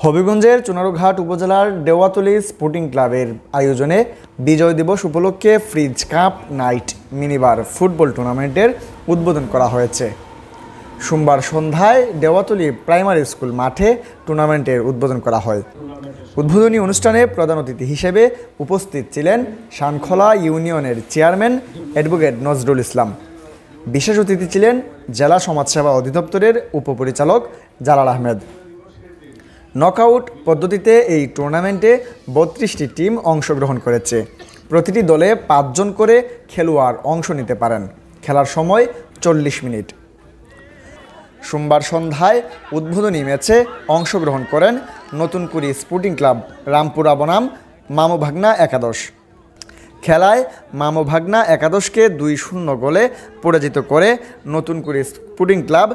হবিগঞ্জের চুনারুঘাট উপজেলার দেওয়াতলী স্পোর্টিং ক্লাবের আয়োজনে বিজয় দিবস উপলক্ষে fridge cup night minibar football টুর্নামেন্টের উদ্বোধন করা হয়েছে। সোমবার সন্ধ্যায় দেওয়াতলী প্রাইমারি স্কুল মাঠে টুর্নামেন্টের উদ্বোধন করা হয়। উদ্বোধনী অনুষ্ঠানে প্রধান অতিথি হিসেবে উপস্থিত ছিলেন শানখোলা ইউনিয়নের চেয়ারম্যান অ্যাডভোকেট নজরুল ইসলাম। বিশেষ অতিথি ছিলেন জেলা সমাজসেবা অধিদপ্তরের উপপরিচালক জালাল আহমেদ। নকআউট পদ্ধতিতে এই টুর্নামেন্টে 32টি টিম অংশগ্রহণ করেছে। প্রতিটি দলে 5 জন করে খেলোয়াড় অংশ নিতে পারেন। খেলার সময় 40 মিনিট। সোমবার সন্ধ্যায় উদ্বোধনী ম্যাচে অংশগ্রহণ করেন নতুনকুড়ি স্পোর্টিং ক্লাব রামপুরা বনাম মামু ভাগনা একাদশ। খেলায় মামু ভাগনা একাদশকে 2-0 গোলে পরাজিত করে নতুনকুড়ি স্পোর্টিং ক্লাব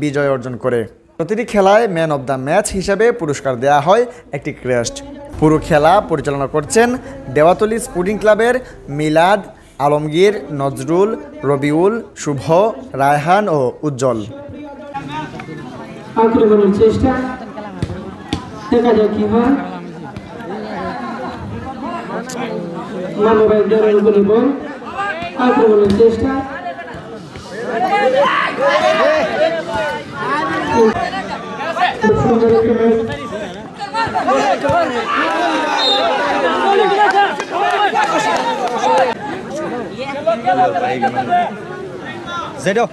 বিজয় অর্জন করে। প্রতিটি খেলায় ম্যান অব দ্য ম্যাচ হিসেবে পুরস্কার দেওয়া হয় একটি ক্রেস্ট। পুরো খেলা পরিচালনা করছেন দেওয়াতলী স্পোর্টিং ক্লাবের মিলাদ, আলমগীর, নজরুল, রবিউল, শুভ, রায়হান ও উজ্জ্বল। আক্রমণের চেষ্টা, দেখা যাক কি হয়। মানবের দলের উপরে বল, আক্রমণের চেষ্টা, Zedo